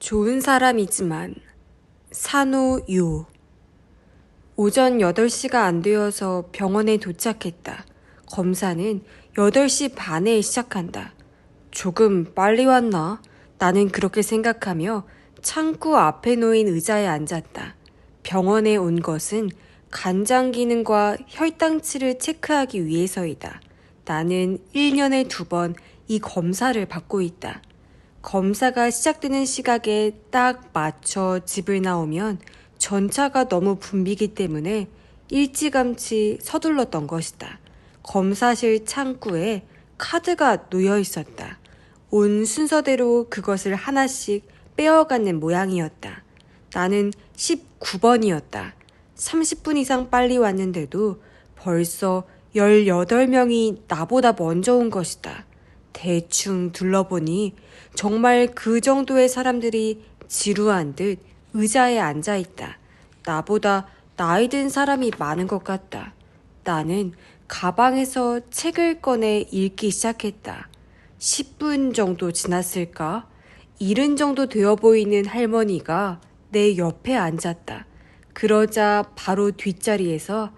좋은 사람이지만 산호요. 오전 8시가 안 되어서 병원에 도착했다. 검사는 8시 반에 시작한다. 조금 빨리 왔나? 나는 그렇게 생각하며 창구 앞에 놓인 의자에 앉았다. 병원에 온 것은 간장 기능과 혈당치를 체크하기 위해서이다. 나는 1년에 2번 이 검사를 받고 있다. 검사가 시작되는 시각에 딱 맞춰 집을 나오면 전차가 너무 붐비기 때문에 일찌감치 서둘렀던 것이다. 검사실 창구에 카드가 놓여 있었다. 온 순서대로 그것을 하나씩 빼어가는 모양이었다. 나는 19번이었다. 30분 이상 빨리 왔는데도 벌써 18명이 나보다 먼저 온 것이다. 대충 둘러보니 정말 그 정도의 사람들이 지루한 듯 의자에 앉아 있다. 나보다 나이 든 사람이 많은 것 같다. 나는 가방에서 책을 꺼내 읽기 시작했다. 10분 정도 지났을까? 70 정도 되어 보이는 할머니가 내 옆에 앉았다. 그러자 바로 뒷자리에서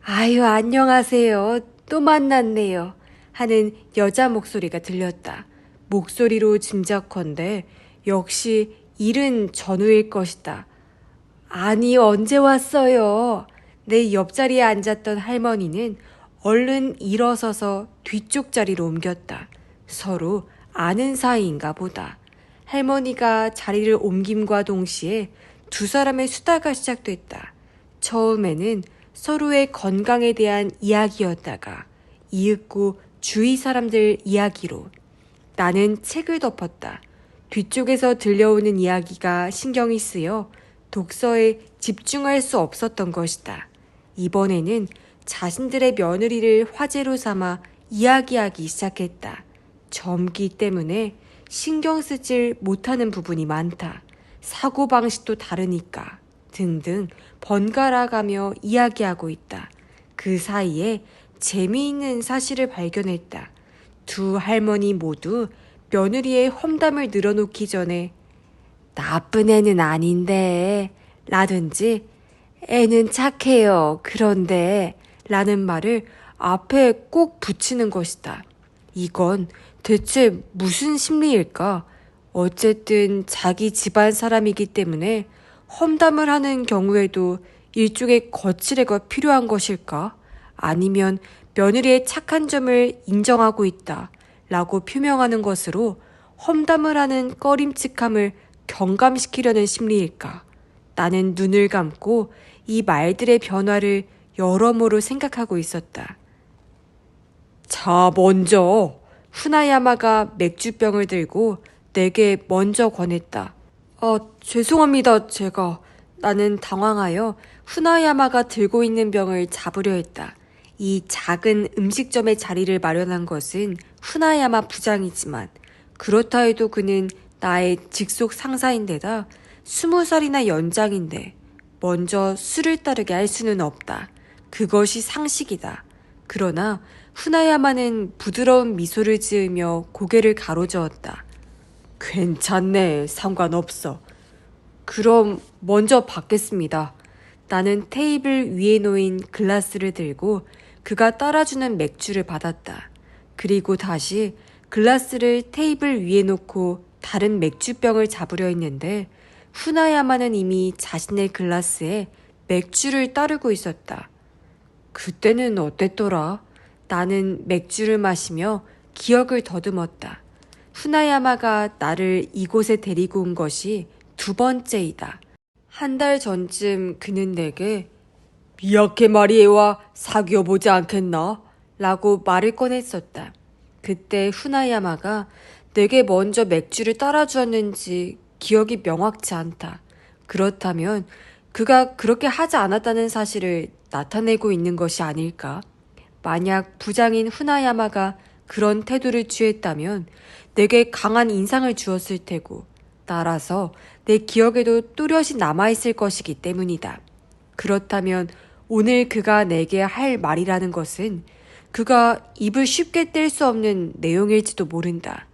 아유, 안녕하세요. 또 만났네요. 하는 여자 목소리가 들렸다. 목소리로 짐작컨대 역시 일은 전후일 것이다. 아니, 언제 왔어요? 내 옆자리에 앉았던 할머니는 얼른 일어서서 뒤쪽 자리로 옮겼다. 서로 아는 사이인가 보다. 할머니가 자리를 옮김과 동시에 두 사람의 수다가 시작됐다. 처음에는 서로의 건강에 대한 이야기였다가 이윽고 주위 사람들 이야기로. 나는 책을 덮었다. 뒤쪽에서 들려오는 이야기가 신경이 쓰여 독서에 집중할 수 없었던 것이다. 이번에는 자신들의 며느리를 화제로 삼아 이야기하기 시작했다. 젊기 때문에 신경 쓰질 못하는 부분이 많다. 사고방식도 다르니까 등등 번갈아가며 이야기하고 있다. 그 사이에 재미있는 사실을 발견했다. 두 할머니 모두 며느리의 험담을 늘어놓기 전에 나쁜 애는 아닌데 라든지 애는 착해요. 그런데 라는 말을 앞에 꼭 붙이는 것이다. 이건 대체 무슨 심리일까? 어쨌든 자기 집안 사람이기 때문에 험담을 하는 경우에도 일종의 거칠애가 필요한 것일까? 아니면 며느리의 착한 점을 인정하고 있다 라고 표명하는 것으로 험담을 하는 꺼림칙함을 경감시키려는 심리일까? 나는 눈을 감고 이 말들의 변화를 여러모로 생각하고 있었다. 자, 먼저 후나야마가 맥주병을 들고 내게 먼저 권했다. 죄송합니다, 제가. 나는 당황하여 후나야마가 들고 있는 병을 잡으려 했다. 이 작은 음식점의 자리를 마련한 것은 후나야마 부장이지만 그렇다 해도 그는 나의 직속 상사인데다 20살이나 연장인데 먼저 술을 따르게 할 수는 없다. 그것이 상식이다. 그러나 후나야마는 부드러운 미소를 지으며 고개를 가로저었다. 괜찮네, 상관없어. 그럼 먼저 받겠습니다. 나는 테이블 위에 놓인 글라스를 들고 그가 따라주는 맥주를 받았다. 그리고 다시 글라스를 테이블 위에 놓고 다른 맥주병을 잡으려 했는데 후나야마는 이미 자신의 글라스에 맥주를 따르고 있었다. 그때는 어땠더라? 나는 맥주를 마시며 기억을 더듬었다. 후나야마가 나를 이곳에 데리고 온 것이 2번째이다. 1달 전쯤 그는 내게 미야케 마리에와 사귀어보지 않겠나? 라고 말을 꺼냈었다. 그때 후나야마가 내게 먼저 맥주를 따라주었는지 기억이 명확치 않다. 그렇다면 그가 그렇게 하지 않았다는 사실을 나타내고 있는 것이 아닐까? 만약 부장인 후나야마가 그런 태도를 취했다면 내게 강한 인상을 주었을 테고 따라서 내 기억에도 또렷이 남아있을 것이기 때문이다. 그렇다면 오늘 그가 내게 할 말이라는 것은 그가 입을 쉽게 뗄 수 없는 내용일지도 모른다.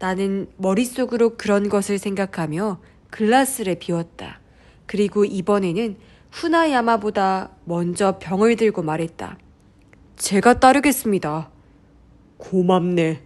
나는 머릿속으로 그런 것을 생각하며 글라스를 비웠다. 그리고 이번에는 후나야마보다 먼저 병을 들고 말했다. 제가 따르겠습니다. 고맙네.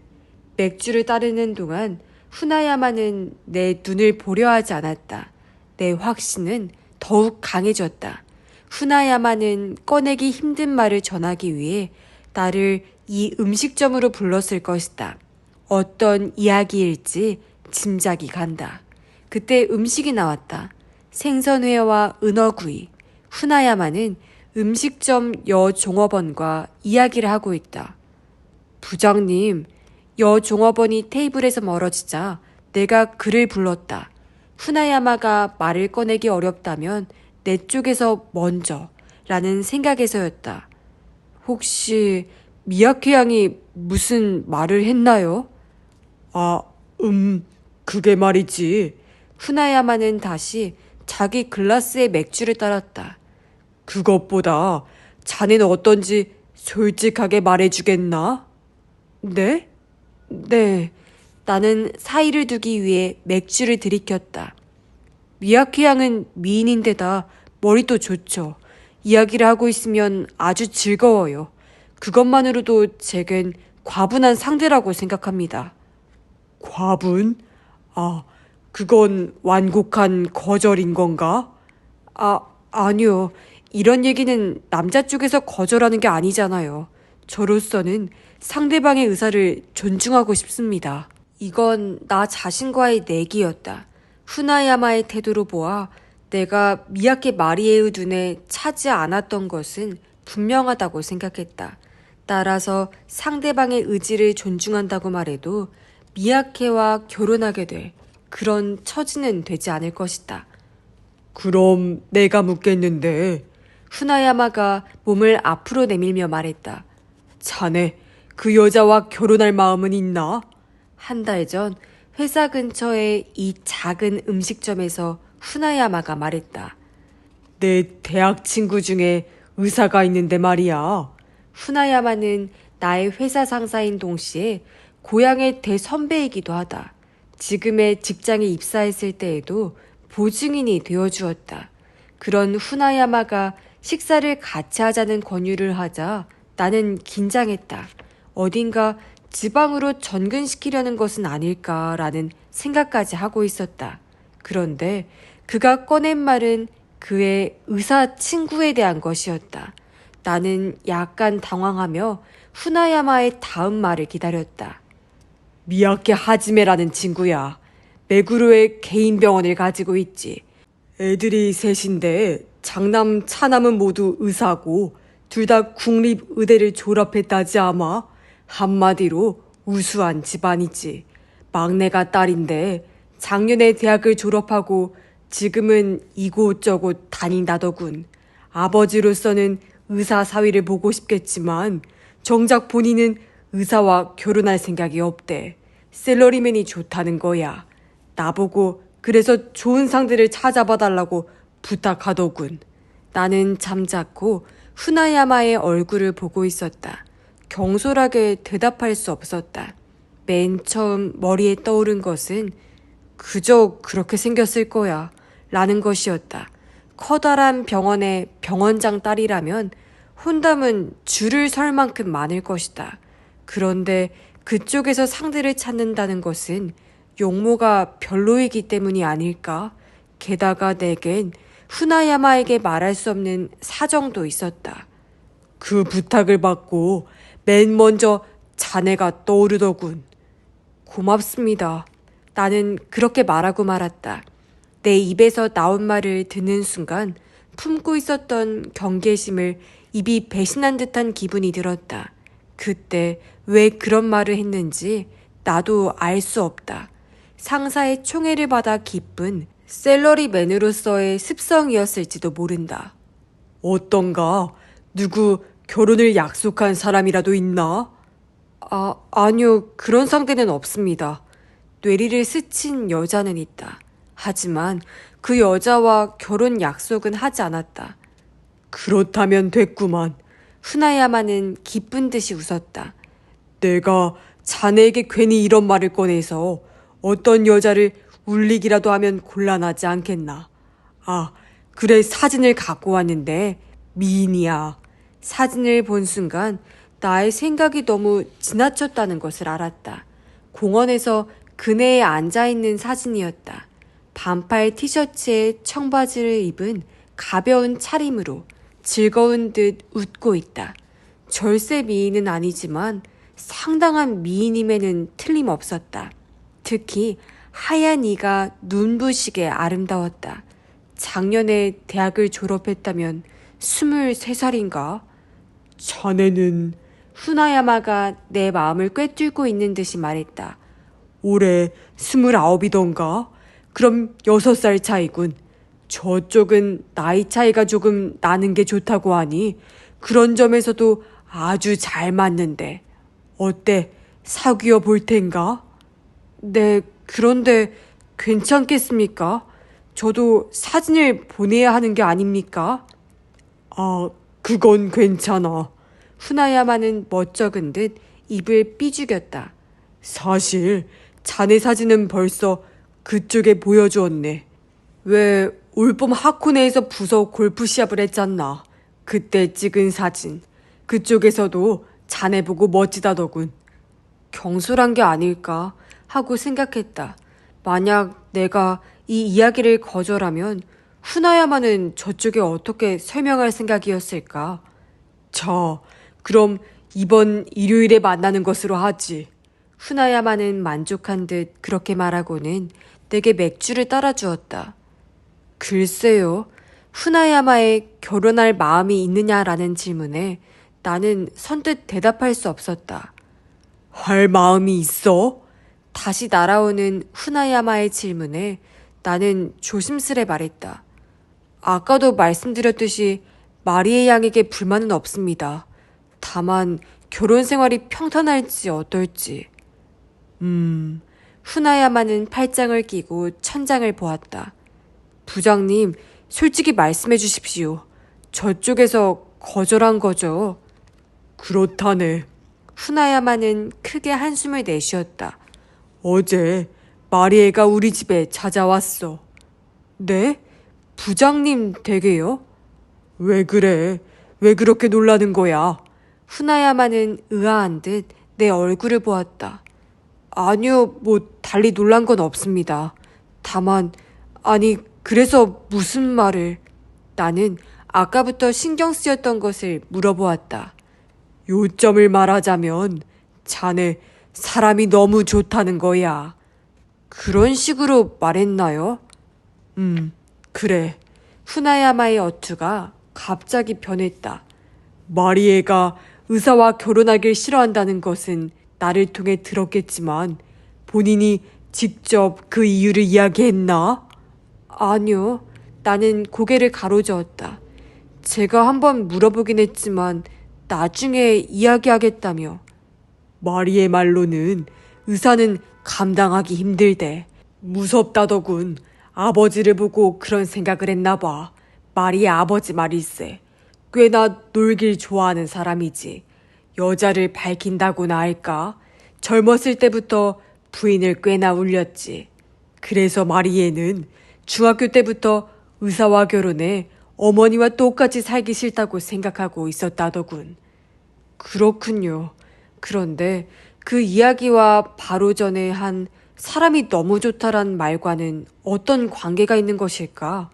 맥주를 따르는 동안 후나야마는 내 눈을 보려 하지 않았다. 내 확신은 더욱 강해졌다. 후나야마는 꺼내기 힘든 말을 전하기 위해 나를 이 음식점으로 불렀을 것이다. 어떤 이야기일지 짐작이 간다. 그때 음식이 나왔다. 생선회와 은어구이. 후나야마는 음식점 여종업원과 이야기를 하고 있다. 부장님, 여종업원이 테이블에서 멀어지자 내가 그를 불렀다. 후나야마가 말을 꺼내기 어렵다면 내 쪽에서 먼저 라는 생각에서였다. 혹시 미야케 양이 무슨 말을 했나요? 그게 말이지. 후나야마는 다시 자기 글라스에 맥주를 따랐다. 그것보다 자네는 어떤지 솔직하게 말해주겠나? 네? 네. 나는 사이를 두기 위해 맥주를 들이켰다. 미야케 양은 미인인데다 머리도 좋죠. 이야기를 하고 있으면 아주 즐거워요. 그것만으로도 제겐 과분한 상대라고 생각합니다. 과분? 그건 완곡한 거절인 건가? 아니요. 이런 얘기는 남자 쪽에서 거절하는 게 아니잖아요. 저로서는 상대방의 의사를 존중하고 싶습니다. 이건 나 자신과의 내기였다. 후나야마의 태도로 보아 내가 미야케 마리에의 눈에 차지 않았던 것은 분명하다고 생각했다. 따라서 상대방의 의지를 존중한다고 말해도 미야케와 결혼하게 될 그런 처지는 되지 않을 것이다. 그럼 내가 묻겠는데 후나야마가 몸을 앞으로 내밀며 말했다. 자네 그 여자와 결혼할 마음은 있나? 한 달 전 회사 근처의 이 작은 음식점에서 후나야마가 말했다. 내 대학 친구 중에 의사가 있는데 말이야. 후나야마는 나의 회사 상사인 동시에 고향의 대선배이기도 하다. 지금의 직장에 입사했을 때에도 보증인이 되어주었다. 그런 후나야마가 식사를 같이 하자는 권유를 하자 나는 긴장했다. 어딘가 지방으로 전근시키려는 것은 아닐까라는 생각까지 하고 있었다. 그런데 그가 꺼낸 말은 그의 의사 친구에 대한 것이었다. 나는 약간 당황하며 후나야마의 다음 말을 기다렸다. 미야케 하지메라는 친구야. 메구로의 개인 병원을 가지고 있지. 애들이 셋인데 장남 차남은 모두 의사고 둘 다 국립의대를 졸업했다지 아마. 한마디로 우수한 집안이지. 막내가 딸인데 작년에 대학을 졸업하고 지금은 이곳저곳 다닌다더군. 아버지로서는 의사 사위를 보고 싶겠지만 정작 본인은 의사와 결혼할 생각이 없대. 샐러리맨이 좋다는 거야. 나보고 그래서 좋은 상대를 찾아봐달라고 부탁하더군. 나는 잠자코 후나야마의 얼굴을 보고 있었다. 경솔하게 대답할 수 없었다. 맨 처음 머리에 떠오른 것은 그저 그렇게 생겼을 거야 라는 것이었다. 커다란 병원의 병원장 딸이라면 혼담은 줄을 설 만큼 많을 것이다. 그런데 그쪽에서 상대를 찾는다는 것은 용모가 별로이기 때문이 아닐까? 게다가 내겐 후나야마에게 말할 수 없는 사정도 있었다. 그 부탁을 받고 맨 먼저 자네가 떠오르더군. 고맙습니다. 나는 그렇게 말하고 말았다. 내 입에서 나온 말을 듣는 순간 품고 있었던 경계심을 입이 배신한 듯한 기분이 들었다. 그때 왜 그런 말을 했는지 나도 알 수 없다. 상사의 총애를 받아 기쁜 샐러리맨으로서의 습성이었을지도 모른다. 어떤가? 누구 결혼을 약속한 사람이라도 있나? 아니요. 그런 상대는 없습니다. 뇌리를 스친 여자는 있다. 하지만 그 여자와 결혼 약속은 하지 않았다. 그렇다면 됐구만. 후나야마는 기쁜 듯이 웃었다. 내가 자네에게 괜히 이런 말을 꺼내서 어떤 여자를 울리기라도 하면 곤란하지 않겠나. 아, 그래 사진을 갖고 왔는데 미인이야. 사진을 본 순간 나의 생각이 너무 지나쳤다는 것을 알았다. 공원에서 그네에 앉아있는 사진이었다. 반팔 티셔츠에 청바지를 입은 가벼운 차림으로 즐거운 듯 웃고 있다. 절세 미인은 아니지만 상당한 미인임에는 틀림없었다. 특히 하얀 이가 눈부시게 아름다웠다. 작년에 대학을 졸업했다면 23살인가? 자네는 후나야마가 내 마음을 꿰뚫고 있는 듯이 말했다. 올해 29이던가? 그럼 6살 차이군. 저쪽은 나이 차이가 조금 나는 게 좋다고 하니 그런 점에서도 아주 잘 맞는데. 어때? 사귀어 볼 텐가? 네, 그런데 괜찮겠습니까? 저도 사진을 보내야 하는 게 아닙니까? 아, 그건 괜찮아. 후나야마는 멋쩍은 듯 입을 삐죽였다. 사실 자네 사진은 벌써 그쪽에 보여주었네. 왜 올봄 하코네에서 부서 골프 시합을 했잖아. 그때 찍은 사진. 그쪽에서도 자네 보고 멋지다더군. 경솔한 게 아닐까 하고 생각했다. 만약 내가 이 이야기를 거절하면 후나야마는 저쪽에 어떻게 설명할 생각이었을까? 자, 그럼 이번 일요일에 만나는 것으로 하지. 후나야마는 만족한 듯 그렇게 말하고는 내게 맥주를 따라주었다. 글쎄요. 후나야마의 결혼할 마음이 있느냐라는 질문에 나는 선뜻 대답할 수 없었다. 할 마음이 있어? 다시 날아오는 후나야마의 질문에 나는 조심스레 말했다. 아까도 말씀드렸듯이 마리에 양에게 불만은 없습니다. 다만 결혼 생활이 평탄할지 어떨지. 후나야마는 팔짱을 끼고 천장을 보았다. 부장님, 솔직히 말씀해 주십시오. 저쪽에서 거절한 거죠? 그렇다네. 후나야마는 크게 한숨을 내쉬었다. 어제 마리에가 우리 집에 찾아왔어. 네? 부장님 댁에요? 왜 그래? 왜 그렇게 놀라는 거야? 후나야마는 의아한 듯 내 얼굴을 보았다. 아니요, 뭐 달리 놀란 건 없습니다. 다만, 아니, 그래서 무슨 말을... 나는 아까부터 신경 쓰였던 것을 물어보았다. 요점을 말하자면 자네 사람이 너무 좋다는 거야. 그런 식으로 말했나요? 그래. 후나야마의 어투가 갑자기 변했다. 마리에가 의사와 결혼하길 싫어한다는 것은 나를 통해 들었겠지만 본인이 직접 그 이유를 이야기했나? 아니요. 나는 고개를 가로저었다. 제가 한번 물어보긴 했지만 나중에 이야기하겠다며. 마리의 말로는 의사는 감당하기 힘들대. 무섭다더군. 아버지를 보고 그런 생각을 했나 봐. 마리의 아버지 말일세. 꽤나 놀길 좋아하는 사람이지. 여자를 밝힌다고나 할까? 젊었을 때부터 부인을 꽤나 울렸지. 그래서 마리에는 중학교 때부터 의사와 결혼해 어머니와 똑같이 살기 싫다고 생각하고 있었다더군. 그렇군요. 그런데 그 이야기와 바로 전에 한 사람이 너무 좋다란 말과는 어떤 관계가 있는 것일까?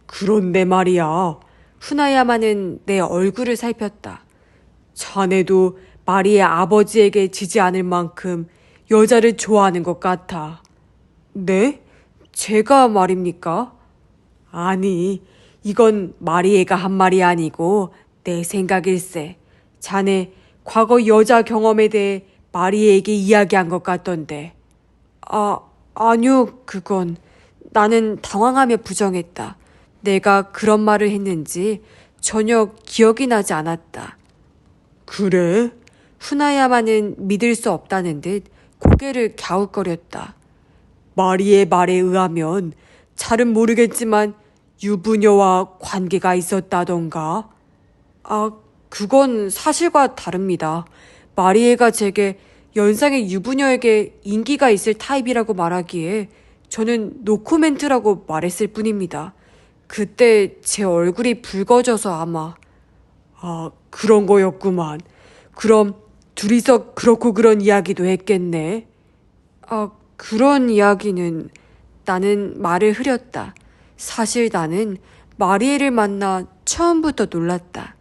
그런데 말이야. 후나야마는 내 얼굴을 살폈다. 자네도 마리의 아버지에게 지지 않을 만큼 여자를 좋아하는 것 같아. 네? 제가 말입니까? 아니, 이건 마리에가 한 말이 아니고 내 생각일세. 자네 과거 여자 경험에 대해 마리에에게 이야기한 것 같던데. 아니요, 그건. 나는 당황하며 부정했다. 내가 그런 말을 했는지 전혀 기억이 나지 않았다. 그래? 후나야마는 믿을 수 없다는 듯 고개를 갸웃거렸다. 마리의 말에 의하면 잘은 모르겠지만 유부녀와 관계가 있었다던가? 그건 사실과 다릅니다. 마리에가 제게 연상의 유부녀에게 인기가 있을 타입이라고 말하기에 저는 노코멘트라고 말했을 뿐입니다. 그때 제 얼굴이 붉어져서 아마. 아, 그런 거였구만. 그럼 둘이서 그렇고 그런 이야기도 했겠네. 아, 그런 이야기는. 나는 말을 흐렸다. 사실 나는 마리에를 만나 처음부터 놀랐다.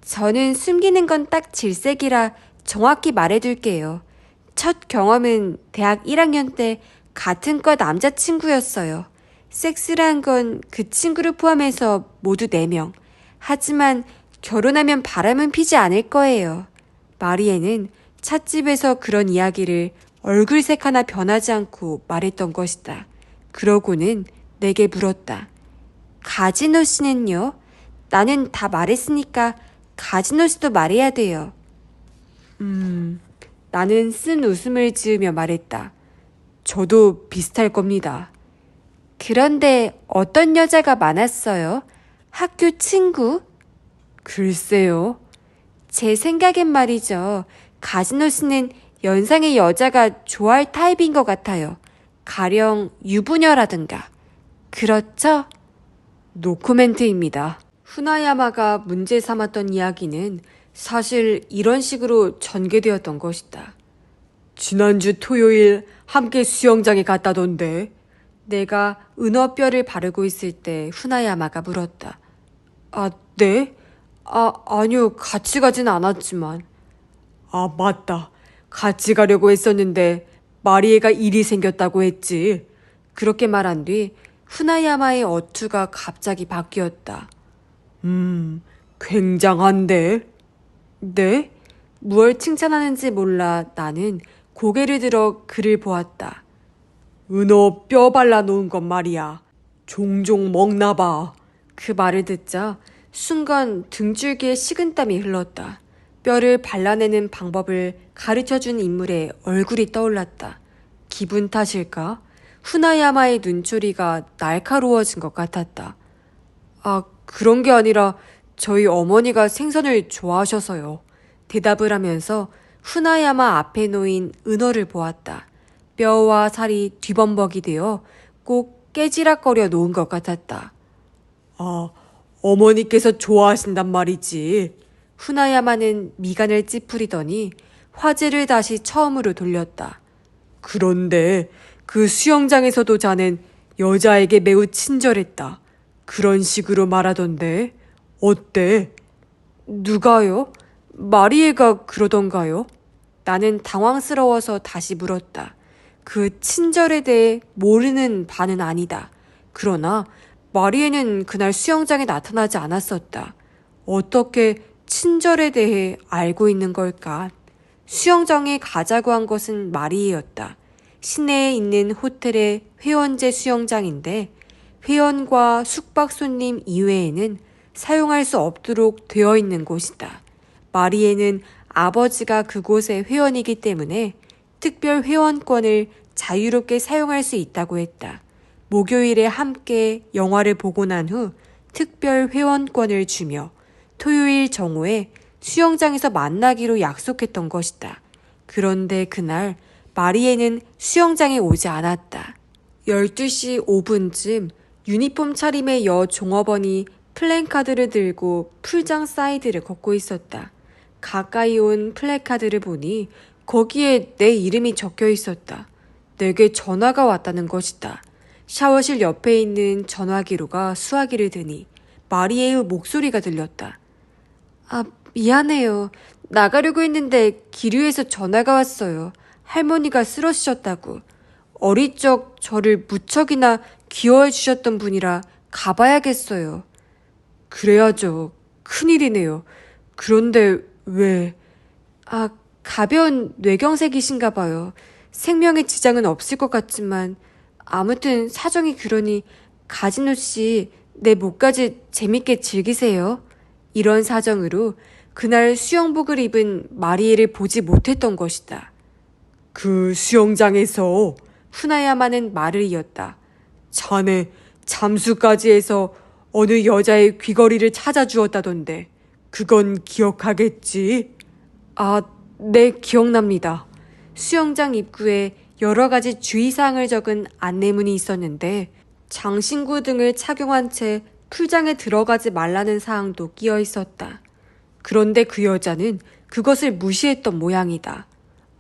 저는 숨기는 건 딱 질색이라 정확히 말해둘게요. 첫 경험은 대학 1학년 때 같은 과 남자친구였어요. 섹스를 한 건 그 친구를 포함해서 모두 4명. 하지만 결혼하면 바람은 피지 않을 거예요. 마리에는 찻집에서 그런 이야기를 얼굴색 하나 변하지 않고 말했던 것이다. 그러고는 내게 물었다. 가지노 씨는요? 나는 다 말했으니까 가지노 씨도 말해야 돼요. 나는 쓴 웃음을 지으며 말했다. 저도 비슷할 겁니다. 그런데 어떤 여자가 많았어요? 학교 친구? 글쎄요. 제 생각엔 말이죠. 가지노 씨는 연상의 여자가 좋아할 타입인 것 같아요. 가령 유부녀라든가. 그렇죠? 노코멘트입니다. 후나야마가 문제 삼았던 이야기는 사실 이런 식으로 전개되었던 것이다. 지난주 토요일 함께 수영장에 갔다던데. 내가 은어뼈를 바르고 있을 때 후나야마가 물었다. 아, 네? 아니요. 같이 가진 않았지만. 아, 맞다. 같이 가려고 했었는데 마리에가 일이 생겼다고 했지. 그렇게 말한 뒤 후나야마의 어투가 갑자기 바뀌었다. 굉장한데? 네? 무얼 칭찬하는지 몰라 나는 고개를 들어 그를 보았다. 은어 뼈 발라놓은 것 말이야. 종종 먹나봐. 그 말을 듣자 순간 등줄기에 식은땀이 흘렀다. 뼈를 발라내는 방법을 가르쳐준 인물의 얼굴이 떠올랐다. 기분 탓일까? 후나야마의 눈초리가 날카로워진 것 같았다. 아, 그런 게 아니라 저희 어머니가 생선을 좋아하셔서요. 대답을 하면서 후나야마 앞에 놓인 은어를 보았다. 뼈와 살이 뒤범벅이 되어 꼭 깨지락거려 놓은 것 같았다. 아, 어머니께서 좋아하신단 말이지. 후나야마는 미간을 찌푸리더니 화제를 다시 처음으로 돌렸다. 그런데 그 수영장에서도 자넨 여자에게 매우 친절했다. 그런 식으로 말하던데 어때? 누가요? 마리에가 그러던가요? 나는 당황스러워서 다시 물었다. 그 친절에 대해 모르는 바는 아니다. 그러나 마리에는 그날 수영장에 나타나지 않았었다. 어떻게 친절에 대해 알고 있는 걸까? 수영장에 가자고 한 것은 마리에였다. 시내에 있는 호텔의 회원제 수영장인데 회원과 숙박 손님 이외에는 사용할 수 없도록 되어 있는 곳이다. 마리에는 아버지가 그곳의 회원이기 때문에 특별 회원권을 자유롭게 사용할 수 있다고 했다. 목요일에 함께 영화를 보고 난 후 특별 회원권을 주며 토요일 정오에 수영장에서 만나기로 약속했던 것이다. 그런데 그날 마리에는 수영장에 오지 않았다. 12시 5분쯤 유니폼 차림의 여 종업원이 플랜카드를 들고 풀장 사이드를 걷고 있었다. 가까이 온 플래카드를 보니 거기에 내 이름이 적혀 있었다. 내게 전화가 왔다는 것이다. 샤워실 옆에 있는 전화기로가 수화기를 드니 마리에의 목소리가 들렸다. 아, 미안해요. 나가려고 했는데 기류에서 전화가 왔어요. 할머니가 쓰러지셨다고. 어릴 적 저를 무척이나 귀여워해 주셨던 분이라 가봐야겠어요. 그래야죠. 큰일이네요. 그런데 왜? 아, 가벼운 뇌경색이신가 봐요. 생명에 지장은 없을 것 같지만 아무튼 사정이 그러니 가진호 씨 내 목까지 재밌게 즐기세요. 이런 사정으로 그날 수영복을 입은 마리에를 보지 못했던 것이다. 그 수영장에서 후나야마는 말을 이었다. 자네 잠수까지 해서 어느 여자의 귀걸이를 찾아주었다던데 그건 기억하겠지? 아, 네, 기억납니다. 수영장 입구에 여러 가지 주의사항을 적은 안내문이 있었는데 장신구 등을 착용한 채 풀장에 들어가지 말라는 사항도 끼어 있었다. 그런데 그 여자는 그것을 무시했던 모양이다.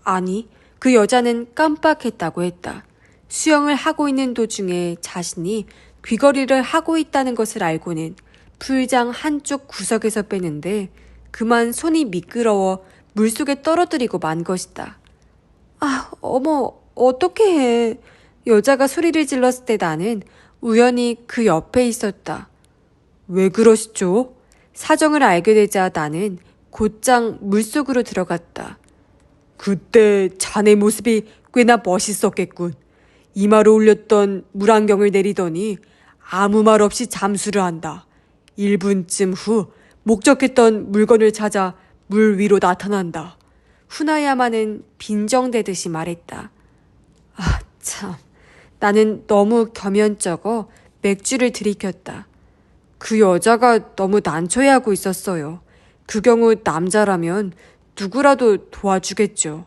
아니, 그 여자는 깜빡했다고 했다. 수영을 하고 있는 도중에 자신이 귀걸이를 하고 있다는 것을 알고는 풀장 한쪽 구석에서 빼는데 그만 손이 미끄러워 물속에 떨어뜨리고 만 것이다. 아, 어머, 어떻게 해. 여자가 소리를 질렀을 때 나는 우연히 그 옆에 있었다. 왜 그러시죠? 사정을 알게 되자 나는 곧장 물속으로 들어갔다. 그때 자네 모습이 꽤나 멋있었겠군. 이마로 올렸던 물안경을 내리더니 아무 말 없이 잠수를 한다. 1분쯤 후 목적했던 물건을 찾아 물 위로 나타난다. 후나야마는 빈정대듯이 말했다. 아, 참. 나는 너무 겸연쩍어 맥주를 들이켰다. 그 여자가 너무 난처해하고 있었어요. 그 경우 남자라면 누구라도 도와주겠죠.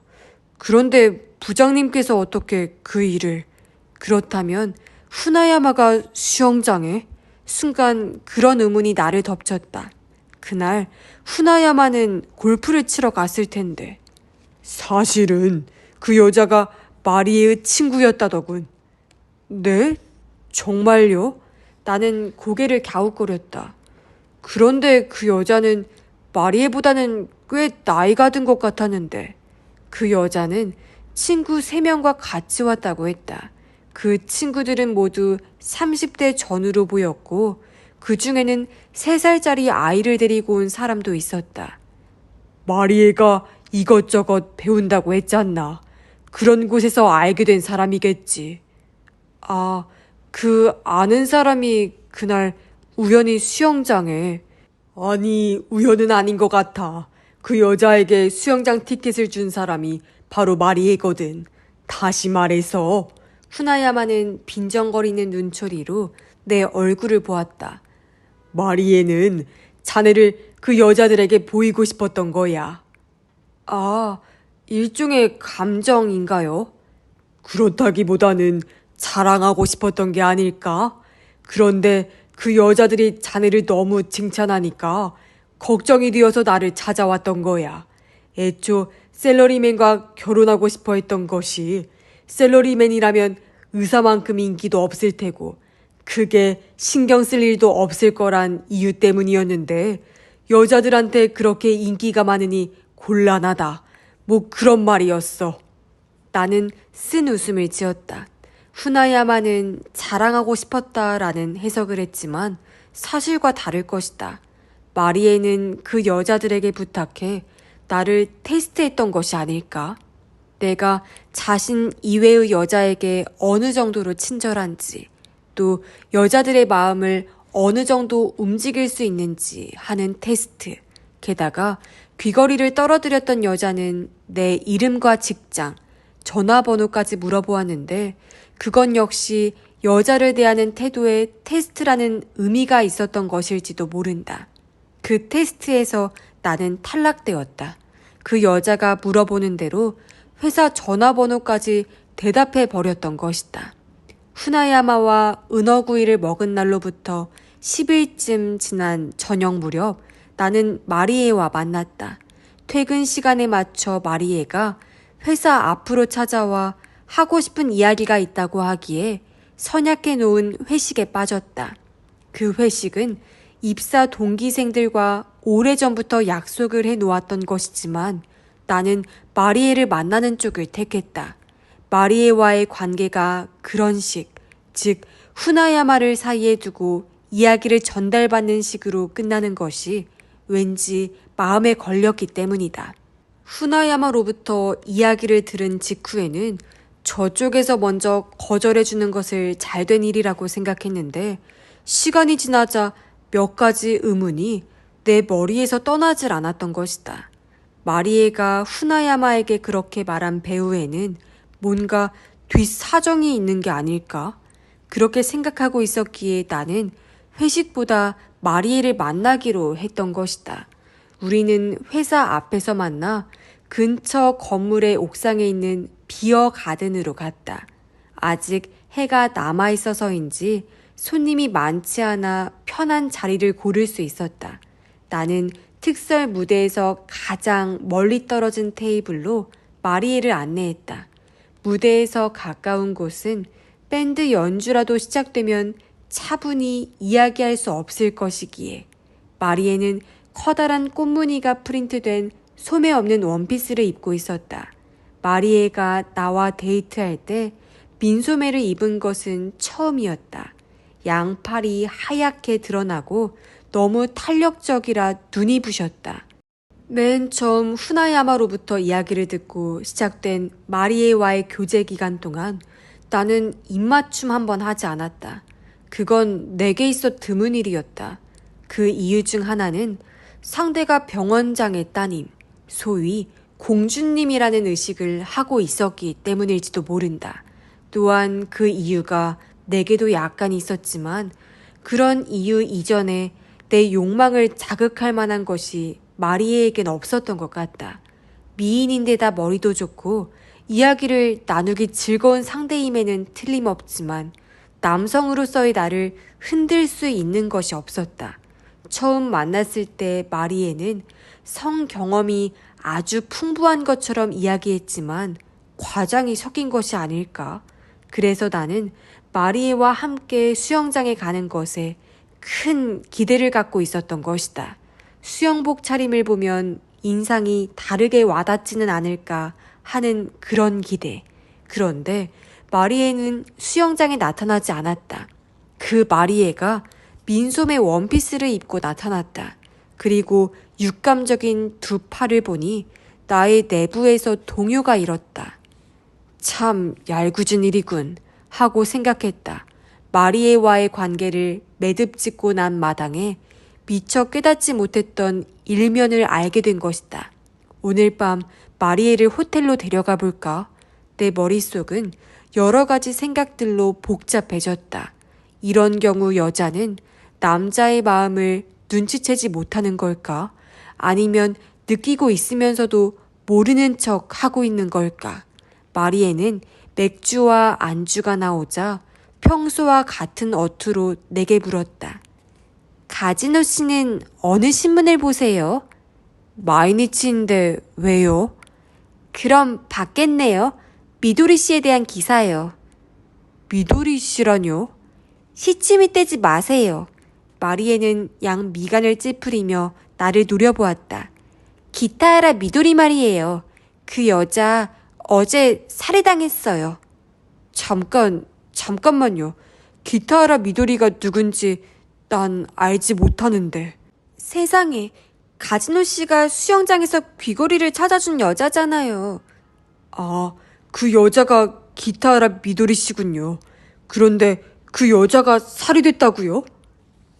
그런데 부장님께서 어떻게 그 일을... 그렇다면 후나야마가 수영장에? 순간 그런 의문이 나를 덮쳤다. 그날 후나야마는 골프를 치러 갔을 텐데. 사실은 그 여자가 마리에의 친구였다더군. 네? 정말요? 나는 고개를 갸웃거렸다. 그런데 그 여자는 마리에보다는 꽤 나이가 든 것 같았는데 그 여자는 친구 3명과 같이 왔다고 했다. 그 친구들은 모두 30대 전후로 보였고 그 중에는 3살짜리 아이를 데리고 온 사람도 있었다. 마리에가 이것저것 배운다고 했잖아. 그런 곳에서 알게 된 사람이겠지. 아, 그 아는 사람이 그날 우연히 수영장에... 아니, 우연은 아닌 것 같아. 그 여자에게 수영장 티켓을 준 사람이 바로 마리에거든. 다시 말해서... 후나야마는 빈정거리는 눈초리로 내 얼굴을 보았다. 마리에는 자네를 그 여자들에게 보이고 싶었던 거야. 아, 일종의 감정인가요? 그렇다기보다는 자랑하고 싶었던 게 아닐까? 그런데 그 여자들이 자네를 너무 칭찬하니까 걱정이 되어서 나를 찾아왔던 거야. 애초 샐러리맨과 결혼하고 싶어 했던 것이 샐러리맨이라면 의사만큼 인기도 없을 테고 그게 신경 쓸 일도 없을 거란 이유 때문이었는데 여자들한테 그렇게 인기가 많으니 곤란하다. 뭐 그런 말이었어. 나는 쓴 웃음을 지었다. 후나야마는 자랑하고 싶었다라는 해석을 했지만 사실과 다를 것이다. 마리에는 그 여자들에게 부탁해 나를 테스트했던 것이 아닐까? 내가 자신 이외의 여자에게 어느 정도로 친절한지, 또 여자들의 마음을 어느 정도 움직일 수 있는지 하는 테스트. 게다가 귀걸이를 떨어뜨렸던 여자는 내 이름과 직장, 전화번호까지 물어보았는데 그건 역시 여자를 대하는 태도에 테스트라는 의미가 있었던 것일지도 모른다. 그 테스트에서 나는 탈락되었다. 그 여자가 물어보는 대로 회사 전화번호까지 대답해 버렸던 것이다. 후나야마와 은어구이를 먹은 날로부터 10일쯤 지난 저녁 무렵 나는 마리에와 만났다. 퇴근 시간에 맞춰 마리에가 회사 앞으로 찾아와 하고 싶은 이야기가 있다고 하기에 선약해 놓은 회식에 빠졌다. 그 회식은 입사 동기생들과 오래전부터 약속을 해 놓았던 것이지만 나는 마리에를 만나는 쪽을 택했다. 마리에와의 관계가 그런 식, 즉 후나야마를 사이에 두고 이야기를 전달받는 식으로 끝나는 것이 왠지 마음에 걸렸기 때문이다. 후나야마로부터 이야기를 들은 직후에는 저쪽에서 먼저 거절해주는 것을 잘된 일이라고 생각했는데 시간이 지나자 몇 가지 의문이 내 머리에서 떠나질 않았던 것이다. 마리에가 후나야마에게 그렇게 말한 배후에는 뭔가 뒷사정이 있는 게 아닐까? 그렇게 생각하고 있었기에 나는 회식보다 마리에를 만나기로 했던 것이다. 우리는 회사 앞에서 만나 근처 건물의 옥상에 있는 비어 가든으로 갔다. 아직 해가 남아있어서인지 손님이 많지 않아 편한 자리를 고를 수 있었다. 나는 특설 무대에서 가장 멀리 떨어진 테이블로 마리에를 안내했다. 무대에서 가까운 곳은 밴드 연주라도 시작되면 차분히 이야기할 수 없을 것이기에 마리에는 커다란 꽃무늬가 프린트된 소매 없는 원피스를 입고 있었다. 마리에가 나와 데이트할 때 민소매를 입은 것은 처음이었다. 양팔이 하얗게 드러나고 너무 탄력적이라 눈이 부셨다. 맨 처음 후나야마로부터 이야기를 듣고 시작된 마리에와의 교제 기간 동안 나는 입맞춤 한번 하지 않았다. 그건 내게 있어 드문 일이었다. 그 이유 중 하나는 상대가 병원장의 따님, 소위 공주님이라는 의식을 하고 있었기 때문일지도 모른다. 또한 그 이유가 내게도 약간 있었지만 그런 이유 이전에 내 욕망을 자극할 만한 것이 마리에에겐 없었던 것 같다. 미인인데다 머리도 좋고 이야기를 나누기 즐거운 상대임에는 틀림없지만 남성으로서의 나를 흔들 수 있는 것이 없었다. 처음 만났을 때 마리에는 성 경험이 아주 풍부한 것처럼 이야기했지만 과장이 섞인 것이 아닐까? 그래서 나는 마리에와 함께 수영장에 가는 것에 큰 기대를 갖고 있었던 것이다. 수영복 차림을 보면 인상이 다르게 와닿지는 않을까 하는 그런 기대. 그런데 마리에는 수영장에 나타나지 않았다. 그 마리에가 민소매 원피스를 입고 나타났다. 그리고 육감적인 두 팔을 보니 나의 내부에서 동요가 일었다. 참 얄궂은 일이군 하고 생각했다. 마리에와의 관계를 매듭짓고 난 마당에 미처 깨닫지 못했던 일면을 알게 된 것이다. 오늘 밤 마리에를 호텔로 데려가 볼까? 내 머릿속은 여러 가지 생각들로 복잡해졌다. 이런 경우 여자는 남자의 마음을 눈치채지 못하는 걸까? 아니면 느끼고 있으면서도 모르는 척 하고 있는 걸까? 마리에는 맥주와 안주가 나오자 평소와 같은 어투로 내게 물었다. 가지노 씨는 어느 신문을 보세요? 마이니치인데 왜요? 그럼 받겠네요. 미도리 씨에 대한 기사요. 미도리 씨라뇨? 시침이 떼지 마세요. 마리에는 양 미간을 찌푸리며 나를 노려보았다. 기타하라 미도리 말이에요. 그 여자 어제 살해당했어요. 잠깐만요. 기타하라 미도리가 누군지 난 알지 못하는데. 세상에, 가지노 씨가 수영장에서 귀걸이를 찾아준 여자잖아요. 아, 그 여자가 기타하라 미도리 씨군요. 그런데 그 여자가 살해됐다고요?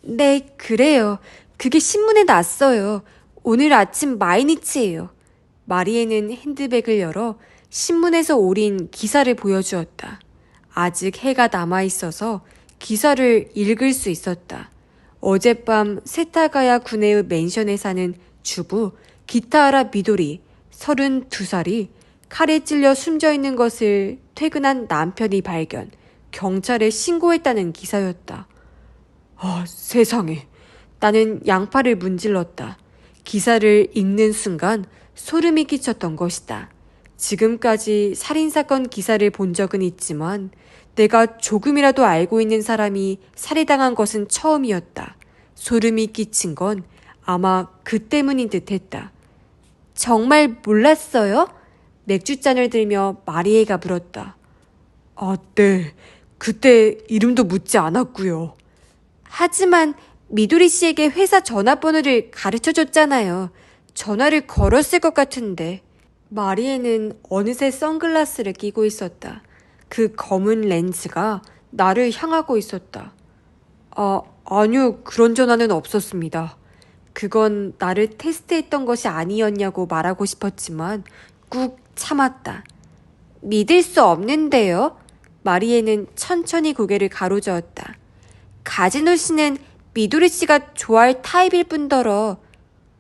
네, 그래요. 그게 신문에 났어요. 오늘 아침 마이니치예요. 마리에는 핸드백을 열어 신문에서 오린 기사를 보여주었다. 아직 해가 남아있어서 기사를 읽을 수 있었다. 어젯밤 세타가야 군의 맨션에 사는 주부 기타하라 미도리 32살이 칼에 찔려 숨져있는 것을 퇴근한 남편이 발견, 경찰에 신고했다는 기사였다. 아, 세상에. 나는 양팔을 문질렀다. 기사를 읽는 순간 소름이 끼쳤던 것이다. 지금까지 살인사건 기사를 본 적은 있지만 내가 조금이라도 알고 있는 사람이 살해당한 것은 처음이었다. 소름이 끼친 건 아마 그 때문인 듯 했다. 정말 몰랐어요? 맥주잔을 들며 마리에가 물었다. 아, 네. 그때 이름도 묻지 않았고요. 하지만 미도리 씨에게 회사 전화번호를 가르쳐줬잖아요. 전화를 걸었을 것 같은데. 마리에는 어느새 선글라스를 끼고 있었다. 그 검은 렌즈가 나를 향하고 있었다. 아니요. 그런 전화는 없었습니다. 그건 나를 테스트했던 것이 아니었냐고 말하고 싶었지만 꾹 참았다. 믿을 수 없는데요? 마리에는 천천히 고개를 가로저었다. 가지노 씨는 미도리 씨가 좋아할 타입일 뿐더러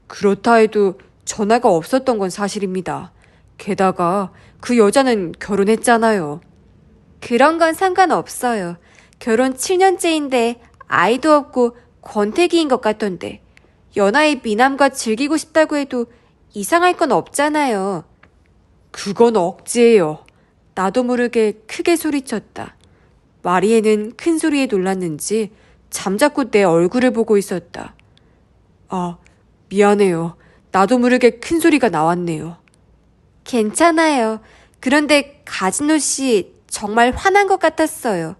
그렇다 해도 전화가 없었던 건 사실입니다. 게다가 그 여자는 결혼했잖아요. 그런 건 상관없어요. 결혼 7년째인데 아이도 없고 권태기인 것 같던데. 연하의 미남과 즐기고 싶다고 해도 이상할 건 없잖아요. 그건 억지예요. 나도 모르게 크게 소리쳤다. 마리에는 큰 소리에 놀랐는지 잠자코 내 얼굴을 보고 있었다. 아, 미안해요. 나도 모르게 큰 소리가 나왔네요. 괜찮아요. 그런데 가진호 씨 정말 화난 것 같았어요.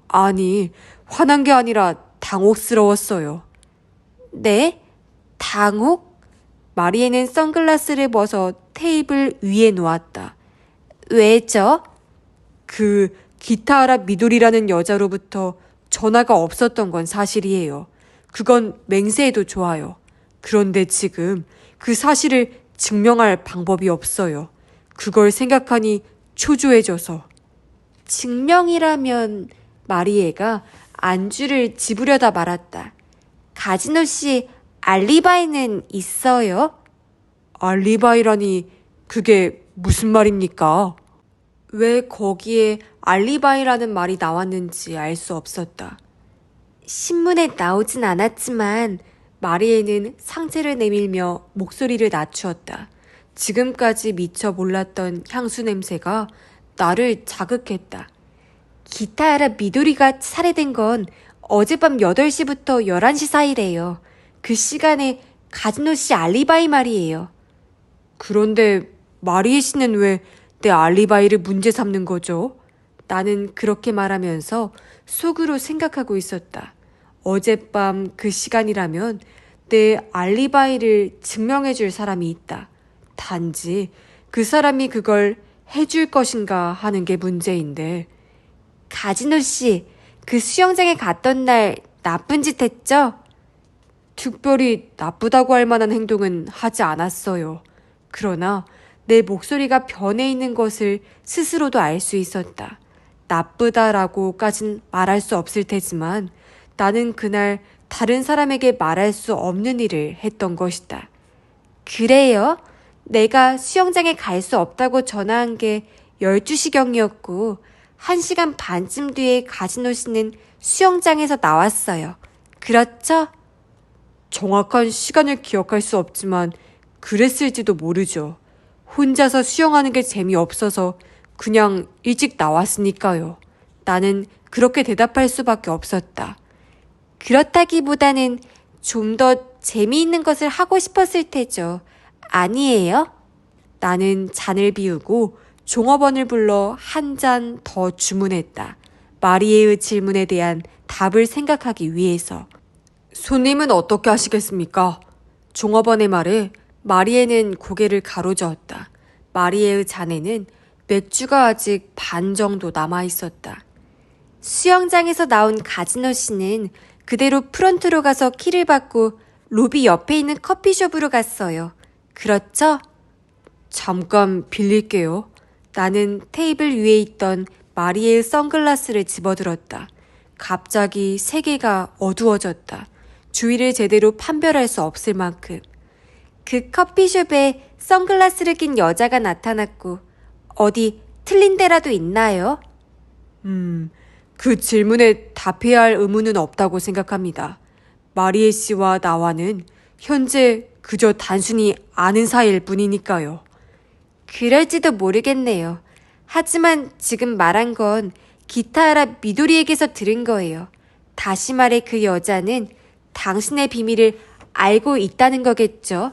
아니, 화난 게 아니라 당혹스러웠어요. 네? 당혹? 마리에는 선글라스를 벗어 테이블 위에 놓았다. 왜죠? 그 기타하라 미도리라는 여자로부터 전화가 없었던 건 사실이에요. 그건 맹세해도 좋아요. 그런데 지금 그 사실을 증명할 방법이 없어요. 그걸 생각하니 초조해져서. 증명이라면 마리에가 안주를 집으려다 말았다. 가진호 씨 알리바이는 있어요? 알리바이라니 그게 무슨 말입니까? 왜 거기에 알리바이라는 말이 나왔는지 알 수 없었다. 신문에 나오진 않았지만 마리에는 상체를 내밀며 목소리를 낮추었다. 지금까지 미처 몰랐던 향수 냄새가 나를 자극했다. 기타하라 미도리가 살해된 건 어젯밤 8시부터 11시 사이래요. 그 시간에 가진호 씨 알리바이 말이에요. 그런데 마리에 씨는 왜 내 알리바이를 문제 삼는 거죠? 나는 그렇게 말하면서 속으로 생각하고 있었다. 어젯밤 그 시간이라면 내 알리바이를 증명해줄 사람이 있다. 단지 그 사람이 그걸 해줄 것인가 하는 게 문제인데. 가진호 씨, 그 수영장에 갔던 날 나쁜 짓 했죠? 특별히 나쁘다고 할 만한 행동은 하지 않았어요. 그러나 내 목소리가 변해 있는 것을 스스로도 알 수 있었다. 나쁘다라고까진 말할 수 없을 테지만 나는 그날 다른 사람에게 말할 수 없는 일을 했던 것이다. 그래요? 내가 수영장에 갈 수 없다고 전화한 게 12시경이었고 1시간 반쯤 뒤에 가진호 씨는 수영장에서 나왔어요. 그렇죠? 정확한 시간을 기억할 수 없지만 그랬을지도 모르죠. 혼자서 수영하는 게 재미없어서 그냥 일찍 나왔으니까요. 나는 그렇게 대답할 수밖에 없었다. 그렇다기보다는 좀 더 재미있는 것을 하고 싶었을 테죠. 아니에요? 나는 잔을 비우고 종업원을 불러 한 잔 더 주문했다. 마리에의 질문에 대한 답을 생각하기 위해서. 손님은 어떻게 하시겠습니까? 종업원의 말에 마리에는 고개를 가로저었다. 마리에의 잔에는 맥주가 아직 반 정도 남아 있었다. 수영장에서 나온 가진호 씨는 그대로 프런트로 가서 키를 받고 로비 옆에 있는 커피숍으로 갔어요. 그렇죠? 잠깐 빌릴게요. 나는 테이블 위에 있던 마리에의 선글라스를 집어들었다. 갑자기 세계가 어두워졌다. 주위를 제대로 판별할 수 없을 만큼. 그 커피숍에 선글라스를 낀 여자가 나타났고 어디 틀린 데라도 있나요? 그 질문에 답해야 할 의무는 없다고 생각합니다. 마리에 씨와 나와는 현재 그저 단순히 아는 사이일 뿐이니까요. 그럴지도 모르겠네요. 하지만 지금 말한 건 기타하라 미도리에게서 들은 거예요. 다시 말해 그 여자는 당신의 비밀을 알고 있다는 거겠죠?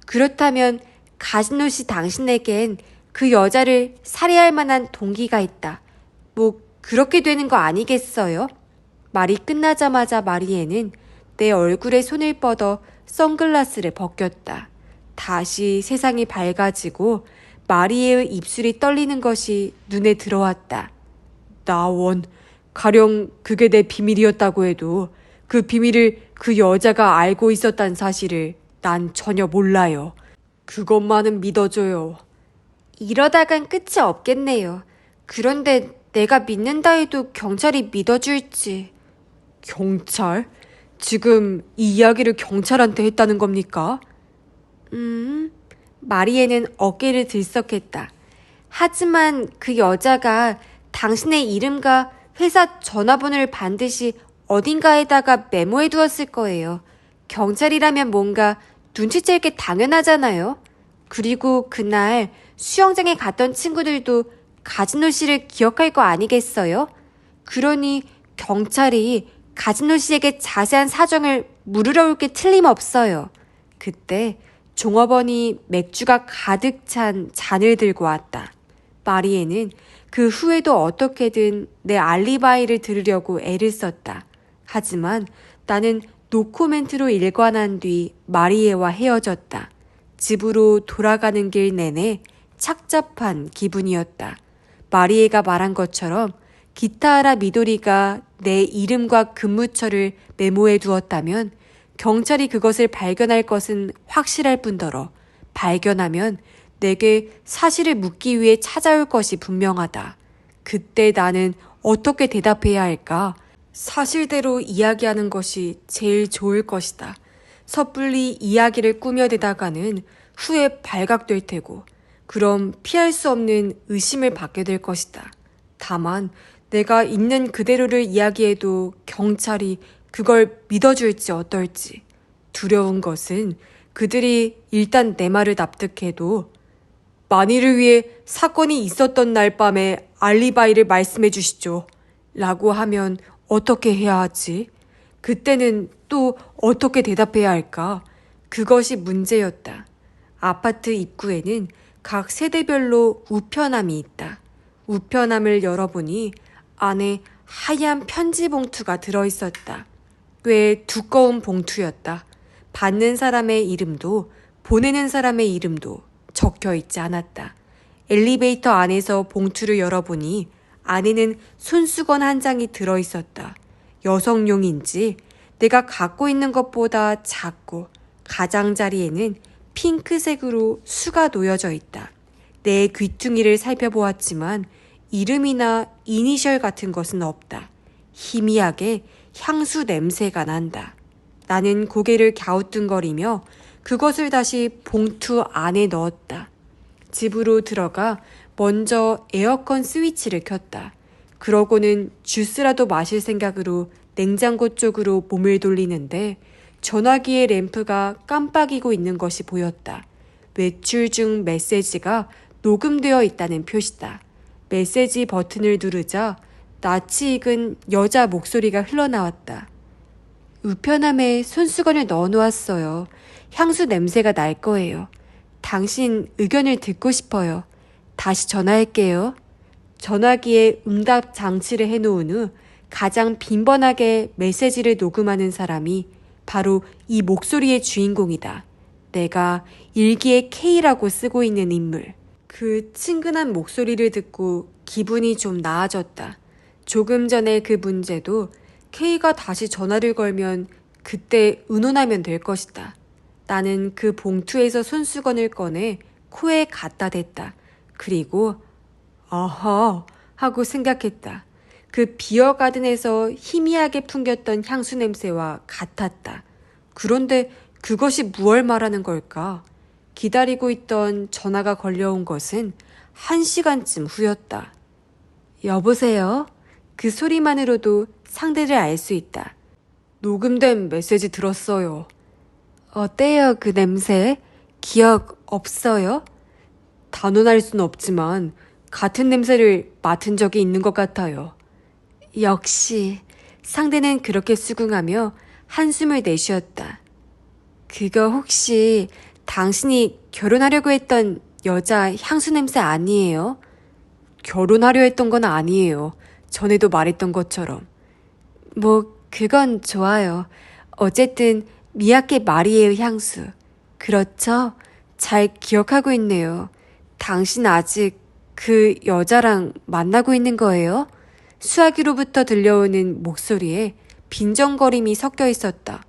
그렇다면 가진호 씨 당신에겐 그 여자를 살해할 만한 동기가 있다. 뭐 그렇게 되는 거 아니겠어요? 말이 끝나자마자 마리에는 내 얼굴에 손을 뻗어 선글라스를 벗겼다. 다시 세상이 밝아지고 마리에의 입술이 떨리는 것이 눈에 들어왔다. 나원, 가령 그게 내 비밀이었다고 해도 그 비밀을 그 여자가 알고 있었다는 사실을 난 전혀 몰라요. 그것만은 믿어줘요. 이러다간 끝이 없겠네요. 그런데 내가 믿는다 해도 경찰이 믿어줄지. 경찰? 지금 이 이야기를 경찰한테 했다는 겁니까? 마리에는 어깨를 들썩했다. 하지만 그 여자가 당신의 이름과 회사 전화번호를 반드시 어딘가에다가 메모해 두었을 거예요. 경찰이라면 뭔가 눈치챌 게 당연하잖아요. 그리고 그날 수영장에 갔던 친구들도 가진호 씨를 기억할 거 아니겠어요? 그러니 경찰이 가진호 씨에게 자세한 사정을 물으러 올 게 틀림없어요. 그때 종업원이 맥주가 가득 찬 잔을 들고 왔다. 마리에는 그 후에도 어떻게든 내 알리바이를 들으려고 애를 썼다. 하지만 나는 노코멘트로 일관한 뒤 마리에와 헤어졌다. 집으로 돌아가는 길 내내 착잡한 기분이었다. 마리에가 말한 것처럼 기타하라 미도리가 내 이름과 근무처를 메모해 두었다면 경찰이 그것을 발견할 것은 확실할 뿐더러 발견하면 내게 사실을 묻기 위해 찾아올 것이 분명하다. 그때 나는 어떻게 대답해야 할까? 사실대로 이야기하는 것이 제일 좋을 것이다. 섣불리 이야기를 꾸며대다가는 후에 발각될 테고 그럼 피할 수 없는 의심을 받게 될 것이다. 다만 내가 있는 그대로를 이야기해도 경찰이 그걸 믿어줄지 어떨지. 두려운 것은 그들이 일단 내 말을 납득해도 만일을 위해 사건이 있었던 날 밤에 알리바이를 말씀해 주시죠. 라고 하면 어떻게 해야 하지? 그때는 또 어떻게 대답해야 할까? 그것이 문제였다. 아파트 입구에는 각 세대별로 우편함이 있다. 우편함을 열어보니 안에 하얀 편지 봉투가 들어있었다. 꽤 두꺼운 봉투였다. 받는 사람의 이름도 보내는 사람의 이름도 적혀 있지 않았다. 엘리베이터 안에서 봉투를 열어보니 안에는 손수건 한 장이 들어있었다. 여성용인지 내가 갖고 있는 것보다 작고 가장자리에는 핑크색으로 수가 놓여져 있다. 내 귀퉁이를 살펴보았지만 이름이나 이니셜 같은 것은 없다. 희미하게 향수 냄새가 난다. 나는 고개를 갸우뚱거리며 그것을 다시 봉투 안에 넣었다. 집으로 들어가 먼저 에어컨 스위치를 켰다. 그러고는 주스라도 마실 생각으로 냉장고 쪽으로 몸을 돌리는데 전화기의 램프가 깜빡이고 있는 것이 보였다. 외출 중 메시지가 녹음되어 있다는 표시다. 메시지 버튼을 누르자 낯이 익은 여자 목소리가 흘러나왔다. 우편함에 손수건을 넣어놓았어요. 향수 냄새가 날 거예요. 당신 의견을 듣고 싶어요. 다시 전화할게요. 전화기에 응답 장치를 해놓은 후 가장 빈번하게 메시지를 녹음하는 사람이 바로 이 목소리의 주인공이다. 내가 일기에 K라고 쓰고 있는 인물. 그 친근한 목소리를 듣고 기분이 좀 나아졌다. 조금 전에 그 문제도 K가 다시 전화를 걸면 그때 의논하면 될 것이다. 나는 그 봉투에서 손수건을 꺼내 코에 갖다 댔다. 그리고 아하 하고 생각했다. 그 비어가든에서 희미하게 풍겼던 향수 냄새와 같았다. 그런데 그것이 무얼 말하는 걸까? 기다리고 있던 전화가 걸려온 것은 1시간쯤 후였다. 여보세요? 그 소리만으로도 상대를 알 수 있다. 녹음된 메시지 들었어요. 어때요, 그 냄새? 기억 없어요? 단언할 순 없지만 같은 냄새를 맡은 적이 있는 것 같아요. 역시 상대는 그렇게 수긍하며 한숨을 내쉬었다. 그거 혹시 당신이 결혼하려고 했던 여자 향수 냄새 아니에요? 결혼하려 했던 건 아니에요. 전에도 말했던 것처럼. 뭐 그건 좋아요. 어쨌든 미야케 마리에의 향수. 그렇죠? 잘 기억하고 있네요. 당신 아직 그 여자랑 만나고 있는 거예요? 수화기로부터 들려오는 목소리에 빈정거림이 섞여 있었다.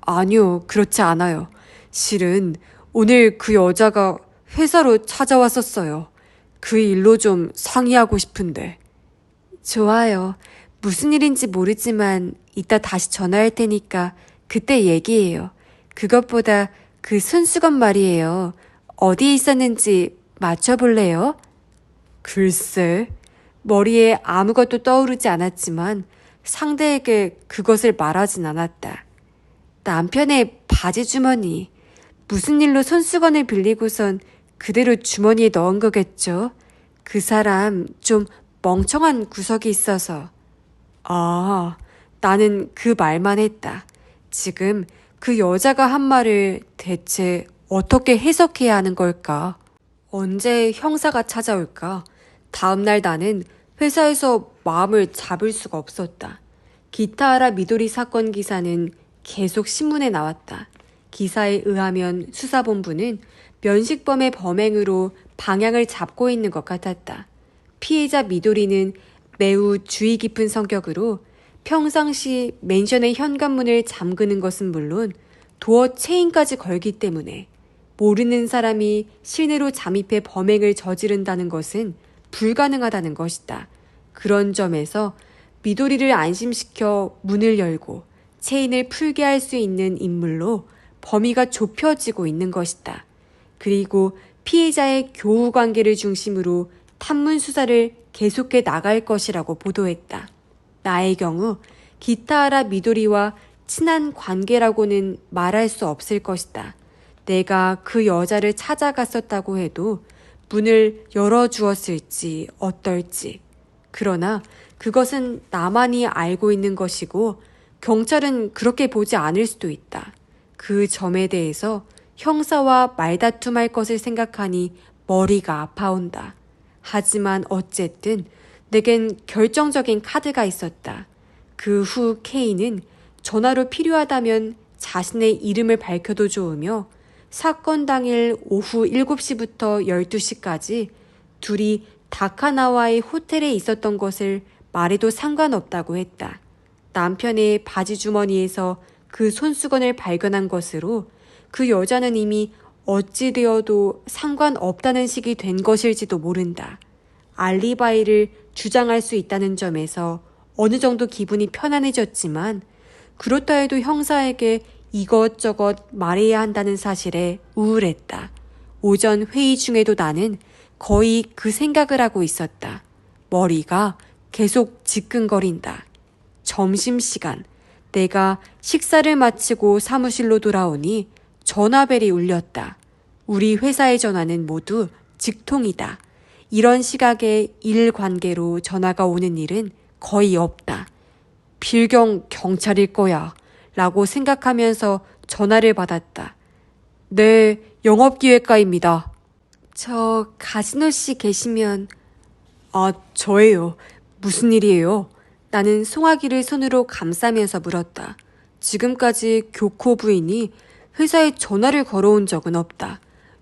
아니요. 그렇지 않아요. 실은 오늘 그 여자가 회사로 찾아왔었어요. 그 일로 좀 상의하고 싶은데. 좋아요. 무슨 일인지 모르지만 이따 다시 전화할 테니까 그때 얘기해요. 그것보다 그 손수건 말이에요. 어디에 있었는지 맞춰볼래요? 글쎄, 머리에 아무것도 떠오르지 않았지만 상대에게 그것을 말하진 않았다. 남편의 바지 주머니. 무슨 일로 손수건을 빌리고선 그대로 주머니에 넣은 거겠죠? 그 사람 좀 멍청한 구석이 있어서. 아, 나는 그 말만 했다. 지금 그 여자가 한 말을 대체 어떻게 해석해야 하는 걸까? 언제 형사가 찾아올까? 다음날 나는 회사에서 마음을 잡을 수가 없었다. 기타하라 미도리 사건 기사는 계속 신문에 나왔다. 기사에 의하면 수사본부는 면식범의 범행으로 방향을 잡고 있는 것 같았다. 피해자 미도리는 매우 주의 깊은 성격으로 평상시 맨션의 현관문을 잠그는 것은 물론 도어 체인까지 걸기 때문에 모르는 사람이 실내로 잠입해 범행을 저지른다는 것은 불가능하다는 것이다. 그런 점에서 미도리를 안심시켜 문을 열고 체인을 풀게 할 수 있는 인물로 범위가 좁혀지고 있는 것이다. 그리고 피해자의 교우 관계를 중심으로 탐문 수사를 계속해 나갈 것이라고 보도했다. 나의 경우 기타하라 미도리와 친한 관계라고는 말할 수 없을 것이다. 내가 그 여자를 찾아갔었다고 해도 문을 열어주었을지 어떨지. 그러나 그것은 나만이 알고 있는 것이고 경찰은 그렇게 보지 않을 수도 있다. 그 점에 대해서 형사와 말다툼할 것을 생각하니 머리가 아파온다. 하지만 어쨌든 내겐 결정적인 카드가 있었다. 그 후 K는 전화로 필요하다면 자신의 이름을 밝혀도 좋으며 사건 당일 오후 7시부터 12시까지 둘이 다카나와의 호텔에 있었던 것을 말해도 상관없다고 했다. 남편의 바지 주머니에서 그 손수건을 발견한 것으로 그 여자는 이미 어찌 되어도 상관없다는 식이 된 것일지도 모른다. 알리바이를 주장할 수 있다는 점에서 어느 정도 기분이 편안해졌지만 그렇다 해도 형사에게 이것저것 말해야 한다는 사실에 우울했다. 오전 회의 중에도 나는 거의 그 생각을 하고 있었다. 머리가 계속 지끈거린다. 점심시간, 내가 식사를 마치고 사무실로 돌아오니 전화벨이 울렸다. 우리 회사의 전화는 모두 직통이다. 이런 시각에 일 관계로 전화가 오는 일은 거의 없다. 필경 경찰일 거야 라고 생각하면서 전화를 받았다. 네, 영업기획가입니다. 저 가시노 씨 계시면. 아, 저예요. 무슨 일이에요? 나는 송아기를 손으로 감싸면서 물었다. 지금까지 교코 부인이 회사에 전화를 걸어온 적은 없다.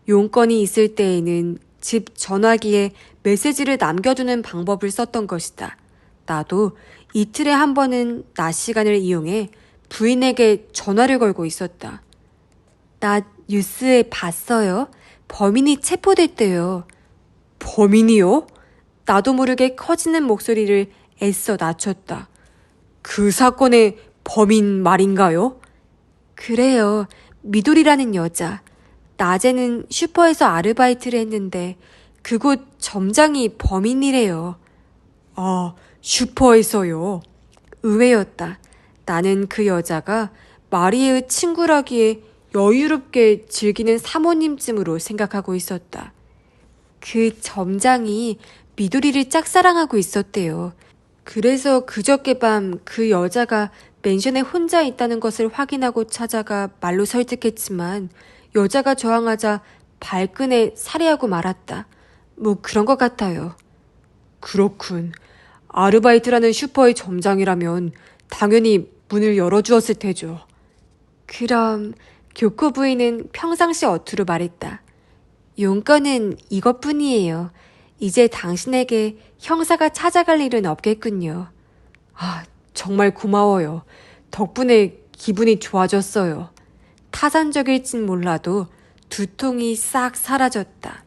용건이 있을 때에는 집 전화기에 메시지를 남겨두는 방법을 썼던 것이다. 나도 이틀에 한 번은 낮 시간을 이용해 부인에게 전화를 걸고 있었다. 나 뉴스에 봤어요. 범인이 체포됐대요. 범인이요? 나도 모르게 커지는 목소리를 애써 낮췄다. 그 사건의 범인 말인가요? 그래요. 미도리라는 여자. 낮에는 슈퍼에서 아르바이트를 했는데 그곳 점장이 범인이래요. 아, 슈퍼에서요. 의외였다. 나는 그 여자가 마리의 친구라기에 여유롭게 즐기는 사모님쯤으로 생각하고 있었다. 그 점장이 미도리를 짝사랑하고 있었대요. 그래서 그저께 밤 그 여자가 맨션에 혼자 있다는 것을 확인하고 찾아가 말로 설득했지만 여자가 저항하자 발끈해 살해하고 말았다. 뭐 그런 것 같아요. 그렇군. 아르바이트라는 슈퍼의 점장이라면 당연히 문을 열어주었을 테죠. 그럼 교코 부인은 평상시 어투로 말했다. 용건은 이것뿐이에요. 이제 당신에게 형사가 찾아갈 일은 없겠군요. 아, 정말 고마워요. 덕분에 기분이 좋아졌어요. 타산적일진 몰라도 두통이 싹 사라졌다.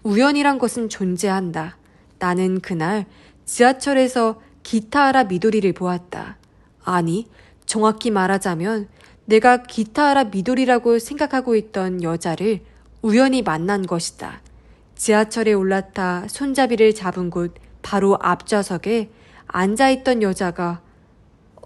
우연이란 것은 존재한다. 나는 그날 지하철에서 기타하라 미도리를 보았다. 아니, 정확히 말하자면 내가 기타하라 미도리라고 생각하고 있던 여자를 우연히 만난 것이다. 지하철에 올라타 손잡이를 잡은 곳 바로 앞좌석에 앉아있던 여자가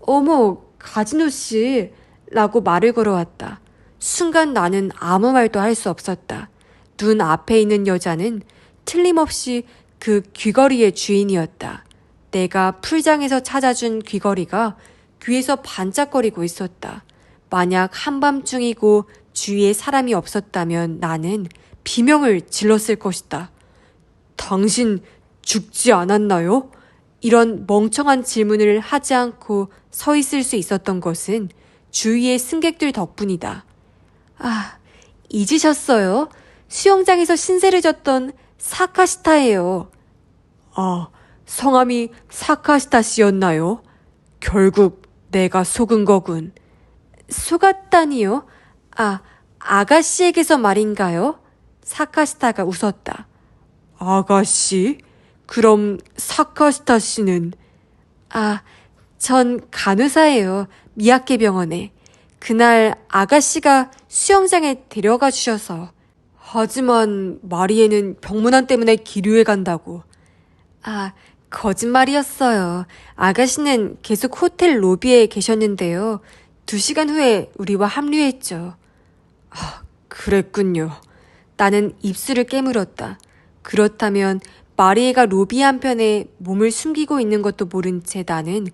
어머, 가진호 씨 라고 말을 걸어왔다. 순간 나는 아무 말도 할 수 없었다. 눈 앞에 있는 여자는 틀림없이 그 귀걸이의 주인이었다. 내가 풀장에서 찾아준 귀걸이가 귀에서 반짝거리고 있었다. 만약 한밤중이고 주위에 사람이 없었다면 나는 비명을 질렀을 것이다. 당신 죽지 않았나요? 이런 멍청한 질문을 하지 않고 서 있을 수 있었던 것은 주위의 승객들 덕분이다. 아, 잊으셨어요? 수영장에서 신세를 졌던 사카시타예요. 아, 성함이 사카시타 씨였나요? 결국 내가 속은 거군. 속았다니요? 아, 아가씨에게서 말인가요? 사카시타가 웃었다. 아가씨? 그럼 사카시타 씨는? 아, 전 간호사예요. 미야케 병원에. 그날 아가씨가 수영장에 데려가 주셔서. 하지만 마리에는 병문안 때문에 기류에 간다고. 아, 거짓말이었어요. 아가씨는 계속 호텔 로비에 계셨는데요. 2시간 후에 우리와 합류했죠. 아, 그랬군요. 나는 입술을 깨물었다. 그렇다면 마리에가 로비 한편에 몸을 숨기고 있는 것도 모른 채 나는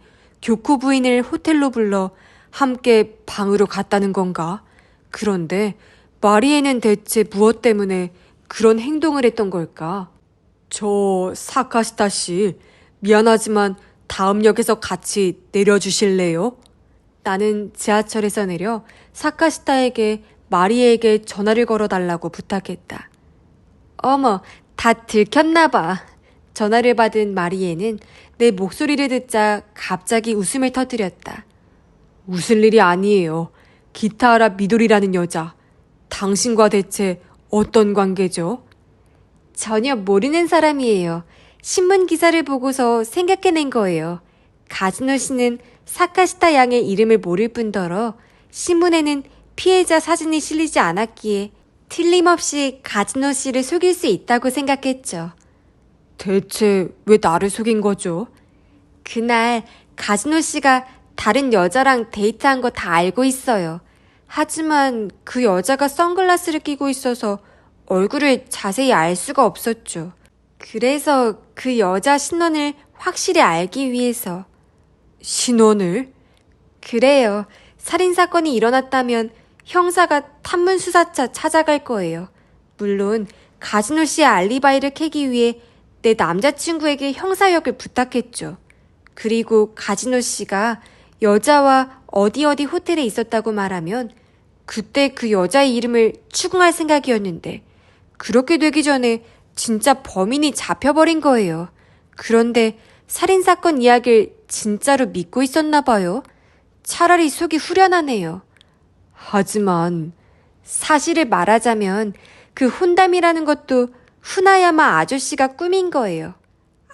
교코 부인을 호텔로 불러 함께 방으로 갔다는 건가? 그런데 마리에는 대체 무엇 때문에 그런 행동을 했던 걸까? 저 사카시타 씨, 미안하지만 다음 역에서 같이 내려주실래요? 나는 지하철에서 내려 사카시타에게 마리에에게 전화를 걸어달라고 부탁했다. 어머, 다 들켰나 봐. 전화를 받은 마리에는 내 목소리를 듣자 갑자기 웃음을 터뜨렸다. 웃을 일이 아니에요. 기타하라 미도리라는 여자. 당신과 대체 어떤 관계죠? 전혀 모르는 사람이에요. 신문 기사를 보고서 생각해낸 거예요. 가즈노 씨는 사카시타 양의 이름을 모를 뿐더러 신문에는 피해자 사진이 실리지 않았기에 틀림없이 가즈노 씨를 속일 수 있다고 생각했죠. 대체 왜 나를 속인 거죠? 그날 가즈노 씨가 다른 여자랑 데이트한 거 다 알고 있어요. 하지만 그 여자가 선글라스를 끼고 있어서 얼굴을 자세히 알 수가 없었죠. 그래서 그 여자 신원을 확실히 알기 위해서. 신원을? 그래요. 살인사건이 일어났다면 형사가 탐문수사차 찾아갈 거예요. 물론 가즈노 씨의 알리바이를 캐기 위해 내 남자친구에게 형사역을 부탁했죠. 그리고 가즈노 씨가 여자와 어디 호텔에 있었다고 말하면 그때 그 여자의 이름을 추궁할 생각이었는데 그렇게 되기 전에 진짜 범인이 잡혀버린 거예요. 그런데 살인사건 이야기를 진짜로 믿고 있었나 봐요. 차라리 속이 후련하네요. 하지만 사실을 말하자면 그 혼담이라는 것도 후나야마 아저씨가 꾸민 거예요.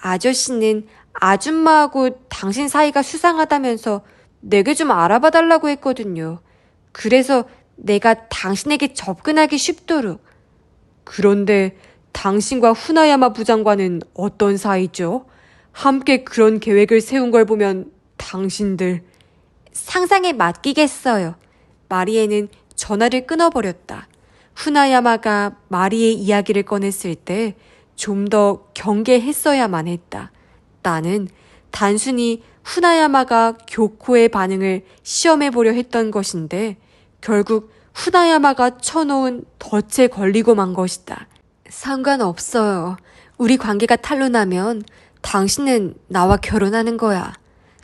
아저씨는 아줌마하고 당신 사이가 수상하다면서 내게 좀 알아봐 달라고 했거든요. 그래서 내가 당신에게 접근하기 쉽도록. 그런데 당신과 후나야마 부장과는 어떤 사이죠? 함께 그런 계획을 세운 걸 보면 당신들. 상상에 맡기겠어요. 마리에는 전화를 끊어버렸다. 후나야마가 마리의 이야기를 꺼냈을 때 좀 더 경계했어야만 했다. 나는 단순히 후나야마가 교코의 반응을 시험해보려 했던 것인데 결국 후나야마가 쳐놓은 덫에 걸리고 만 것이다. 상관없어요. 우리 관계가 탄로나면 당신은 나와 결혼하는 거야.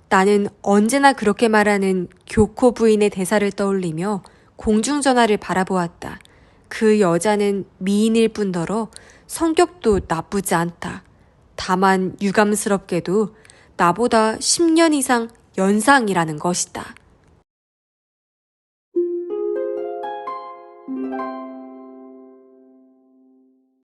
나는 언제나 그렇게 말하는 교코 부인의 대사를 떠올리며 공중전화를 바라보았다. 그 여자는 미인일 뿐더러 성격도 나쁘지 않다. 다만 유감스럽게도 나보다 10년 이상 연상이라는 것이다.